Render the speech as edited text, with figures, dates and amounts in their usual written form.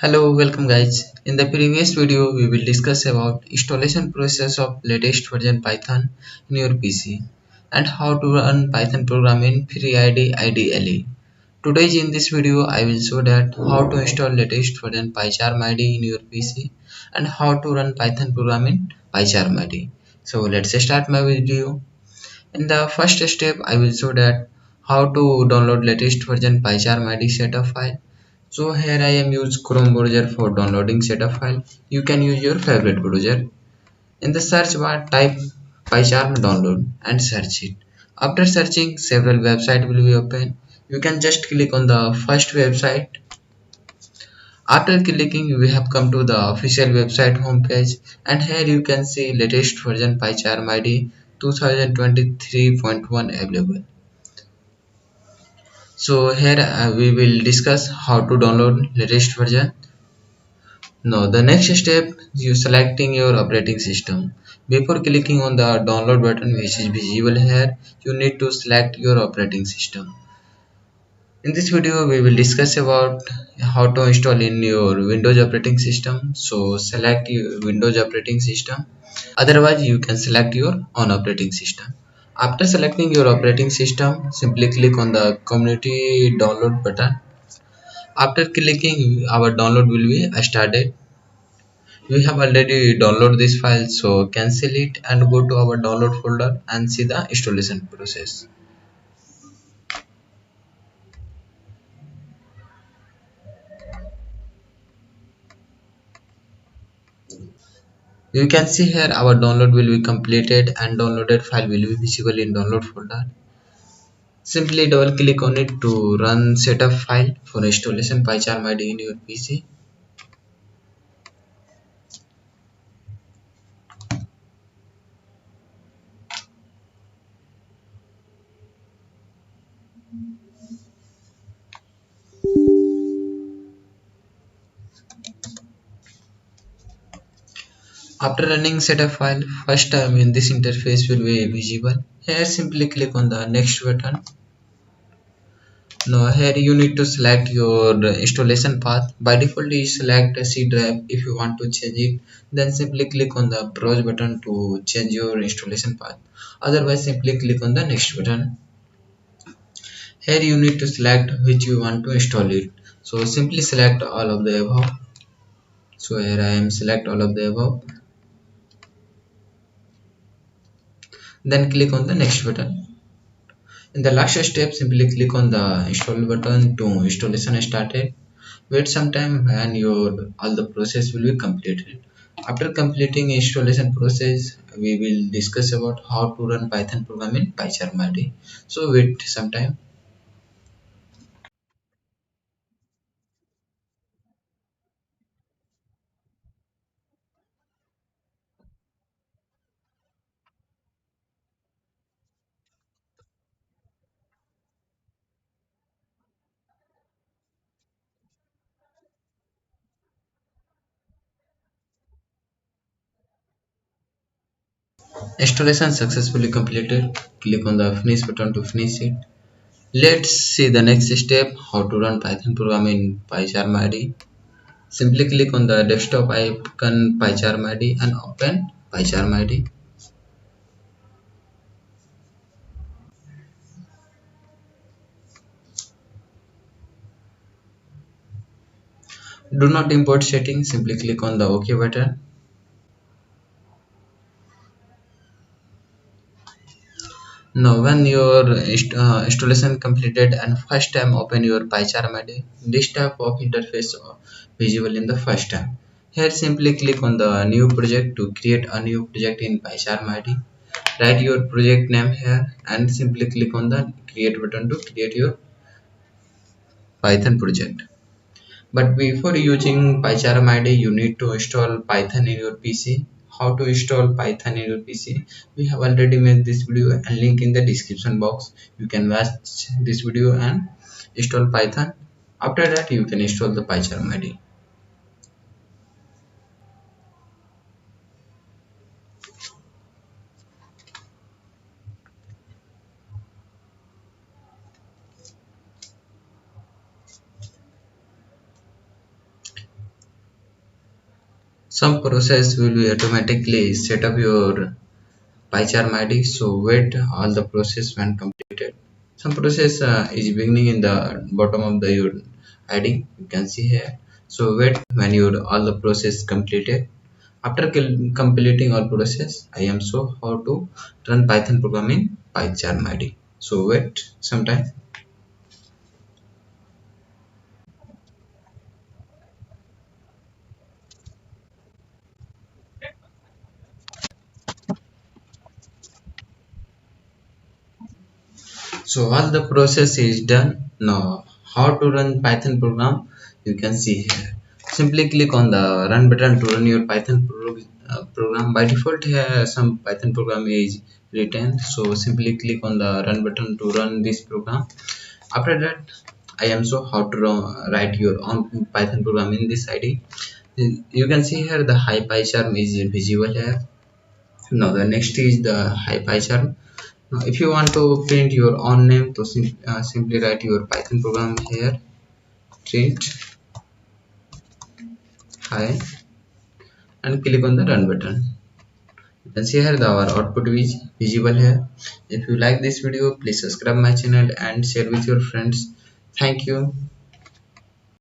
Hello, welcome guys. In the previous video, we will discuss about installation process of latest version Python in your PC and how to run Python program in free IDE IDLE. Today in this video, I will show that how to install latest version PyCharm IDE in your PC and how to run Python program in PyCharm IDE. So let's start my video. In the first step, I will show that how to download latest version PyCharm IDE setup file. So here I am use Chrome browser for downloading setup file. You can use your favorite browser. In the search bar type PyCharm download and search it. After searching, several websites will be open. You can just click on the first website. After clicking, we have come to the official website homepage, and here you can see latest version PyCharm IDE 2023.1 available. So here we will discuss how to download latest version. Now the next step, you selecting your operating system. Before clicking on the download button which is visible here, you need to select your operating system. In this video we will discuss about how to install in your Windows operating system. So select your Windows operating system. Otherwise you can select your own operating system. After selecting your operating system, simply click on the community download button. After clicking, our download will be started. We have already downloaded this file, so cancel it and go to our download folder and see the installation process. You can see here our download will be completed and downloaded file will be visible in download folder. Simply double click on it to run setup file for installation PyCharm IDE in your PC. After running setup file, first time in this interface will be visible. Here simply click on the next button. Now here you need to select your installation path. By default you select a C drive. If you want to change it, then simply click on the browse button to change your installation path. Otherwise simply click on the next button. Here you need to select which you want to install it. So simply select all of the above. So here I am select all of the above. Then click on the next button. In the last step, simply click on the install button to installation started. Wait some time and your all the process will be completed. After completing installation process, we will discuss about how to run Python program in PyCharm IDE. So wait some time. Installation successfully completed. Click on the finish button to finish it. Let's see the next step, how to run Python program in PyCharm IDE. Simply click on the desktop icon PyCharm IDE and open PyCharm IDE. Do not import settings, simply click on the OK button. Now when your installation completed and first time open your PyCharm IDE, this type of interface visible in the first time. Here simply click on the new project to create a new project in PyCharm IDE. Write your project name here and simply click on the create button to create your Python project. But before using PyCharm IDE, you need to install Python in your PC. How to install Python in your PC? We have already made this video and link in the description box. You can watch this video and install Python. After that, you can install the PyCharm IDE. Some process will be automatically set up your PyCharm ID, so wait all the process when completed. Some process is beginning in the bottom of the your ID, you can see here. So wait when your all the process completed. After completing all process, I am show how to run Python program in PyCharm ID. So wait some time. So all the process is done. Now how to run Python program, you can see here. Simply click on the run button to run your Python program. By default here some Python program is written, so simply click on the run button to run this program. After that, I am show how to write your own Python program in this ID. You can see here the high PyCharm is visible here. Now the next is the high PyCharm. Now, if you want to print your own name, to simply write your Python program here, print hi, and click on the run button. You can see here our output is visible here. If you like this video, please subscribe my channel and share with your friends. Thank you.